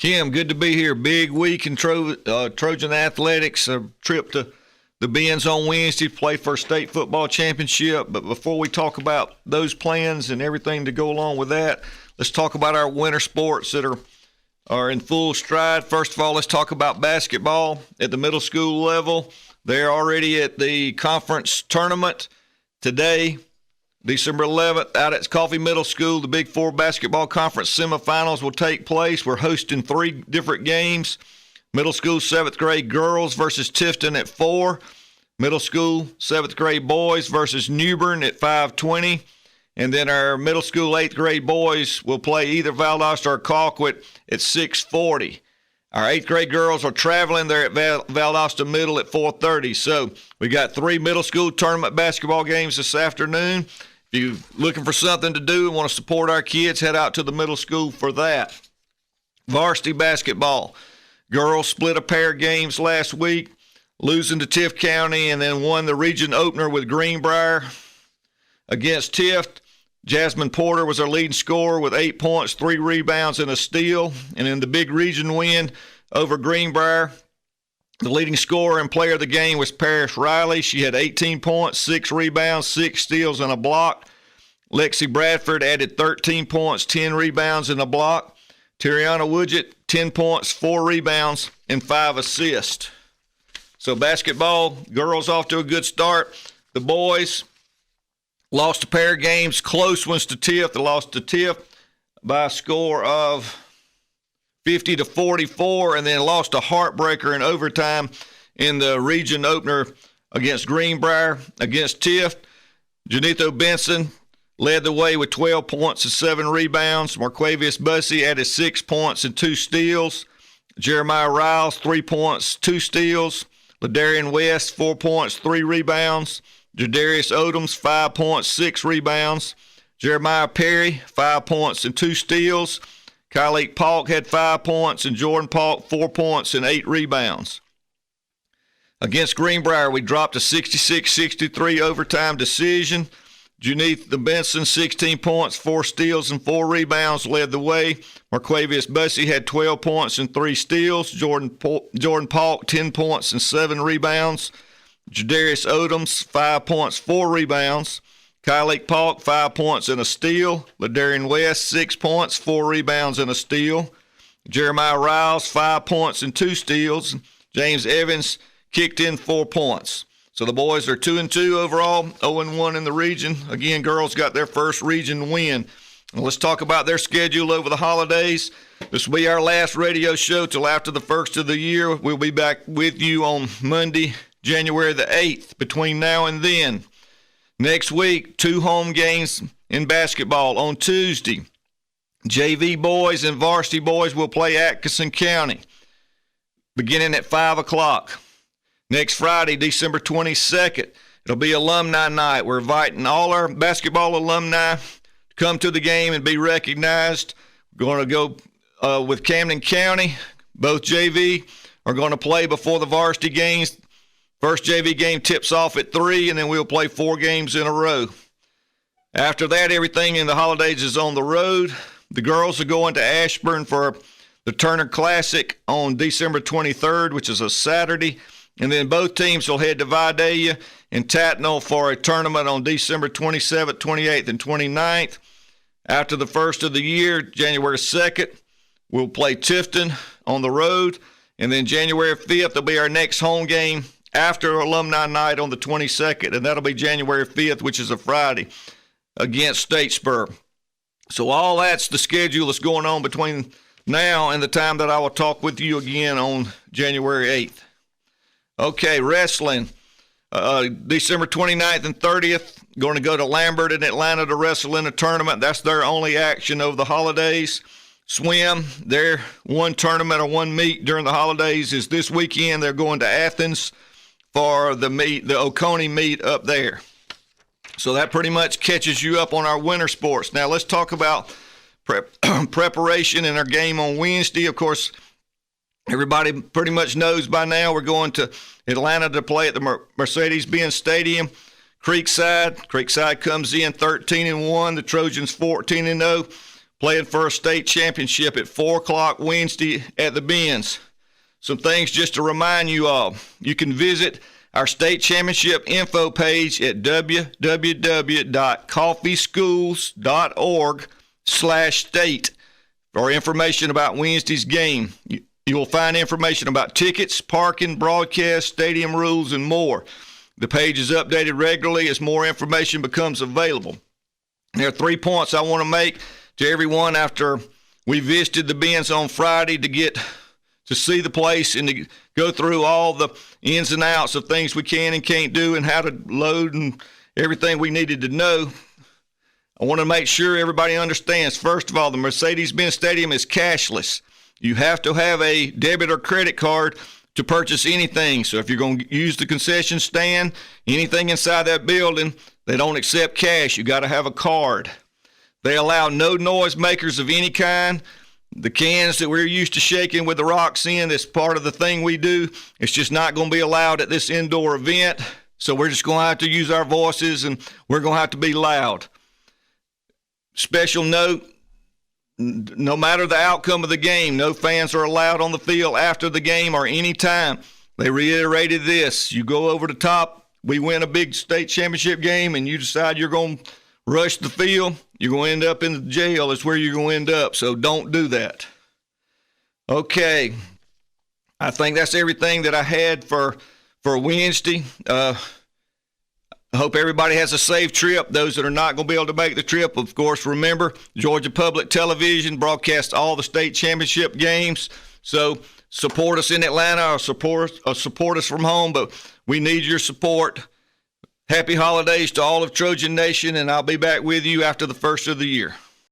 Kim, good to be here. Big week in Trojan Athletics. A trip to the Benz on Wednesday to play for a state football championship. But before we talk about those plans and everything to go along with that, let's talk about our winter sports that are in full stride. First of all, let's talk about basketball at the middle school level. They're already at the conference tournament today. December 11th, out at Coffee Middle School, the Big Four basketball conference semifinals will take place. We're hosting 3 different games. Middle school 7th grade girls versus Tifton at 4. Middle school 7th grade boys versus Newbern at 5:20. And then our middle school 8th grade boys will play either Valdosta or Colquitt at 6:40. Our 8th grade girls are traveling. They're at Valdosta Middle at 4:30. So we got 3 middle school tournament basketball games this afternoon. If you're looking for something to do and want to support our kids, head out to the middle school for that. Varsity basketball. Girls split a pair of games last week, losing to Tift County, and then won the region opener with Greenbrier against Tift. Jasmine Porter was our leading scorer with 8 points, 3 rebounds, and a steal. And in the big region win over Greenbrier, the leading scorer and player of the game was Paris Riley. She had 18 points, 6 rebounds, 6 steals, and a block. Lexi Bradford added 13 points, 10 rebounds, and a block. Tariana Woodgett, 10 points, 4 rebounds, and 5 assists. So basketball, girls off to a good start. The boys lost a pair of games, close ones to Tift. They lost to Tift by a score of 50-44, and then lost a heartbreaker in overtime in the region opener against Greenbrier. Against Tift, Janitho Benson led the way with 12 points and 7 rebounds. Marquavius Bussey added 6 points and 2 steals. Jeremiah Riles, 3 points, 2 steals. Ladarian West, 4 points, 3 rebounds. Jadarius Odoms, 5 points, 6 rebounds. Jeremiah Perry, 5 points and 2 steals. Kyleek Polk had 5 points, and Jordan Polk 4 points and 8 rebounds. Against Greenbrier, we dropped a 66-63 overtime decision. Junith Benson, 16 points, 4 steals, and 4 rebounds, led the way. Marquavius Bussey had 12 points and 3 steals. Jordan Polk, 10 points and 7 rebounds. Jadarius Odoms, 5 points, 4 rebounds. Kyleek Polk, 5 points and a steal. Ladarian West, 6 points, 4 rebounds and a steal. Jeremiah Riles, 5 points and 2 steals. James Evans kicked in 4 points. So the boys are 2-2 overall, 0-1 in the region. Again, girls got their first region win. And let's talk about their schedule over the holidays. This will be our last radio show till after the first of the year. We'll be back with you on Monday, January the 8th. Between now and then, next week, 2 home games in basketball. On Tuesday, JV boys and varsity boys will play Atkinson County beginning at 5 o'clock. Next Friday, December 22nd, it'll be alumni night. We're inviting all our basketball alumni to come to the game and be recognized. We're going to go with Camden County. Both JV are going to play before the varsity games. First JV game tips off at 3, and then we'll play 4 games in a row. After that, everything in the holidays is on the road. The girls are going to Ashburn for the Turner Classic on December 23rd, which is a Saturday. And then both teams will head to Vidalia and Tatnall for a tournament on December 27th, 28th, and 29th. After the first of the year, January 2nd, we'll play Tifton on the road. And then January 5th will be our next home game after alumni night on the 22nd, and that'll be January 5th, which is a Friday, against Statesboro. So all that's the schedule that's going on between now and the time that I will talk with you again on January 8th. Okay, wrestling. December 29th and 30th, going to go to Lambert in Atlanta to wrestle in a tournament. That's their only action over the holidays. Swim, their one tournament or one meet during the holidays is this weekend. They're going to Athens for the meet, the Oconee meet up there. So that pretty much catches you up on our winter sports. Now let's talk about preparation in our game on Wednesday. Of course, everybody pretty much knows by now we're going to Atlanta to play at the Mercedes-Benz Stadium. Creekside comes in 13-1. The Trojans 14-0. playing for a state championship at 4 o'clock Wednesday at the Benz. Some things just to remind you all. You can visit our state championship info page at www.coffeeschools.org/state for information about Wednesday's game. You will find information about tickets, parking, broadcast, stadium rules, and more. The page is updated regularly as more information becomes available. There are 3 points I want to make to everyone after we visited the Benz on Friday to see the place and to go through all the ins and outs of things we can and can't do and how to load and everything we needed to know. I want to make sure everybody understands, first of all, the Mercedes-Benz Stadium is cashless. You have to have a debit or credit card to purchase anything. So if you're going to use the concession stand, anything inside that building, they don't accept cash. You got to have a card. They allow no noise makers of any kind. The cans that we're used to shaking with the rocks in, that's part of the thing we do. It's just not going to be allowed at this indoor event. So we're just going to have to use our voices and we're going to have to be loud. Special note, no matter the outcome of the game, no fans are allowed on the field after the game or any time. They reiterated this. You go over the top, we win a big state championship game, and you decide you're going to rush the field, you're going to end up in the jail. Is where you're going to end up, so don't do that. Okay, I think that's everything that I had for Wednesday. I hope everybody has a safe trip. Those that are not going to be able to make the trip, of course, remember, Georgia Public Television broadcasts all the state championship games. So support us in Atlanta or support us from home, but we need your support. Happy holidays to all of Trojan Nation, and I'll be back with you after the first of the year.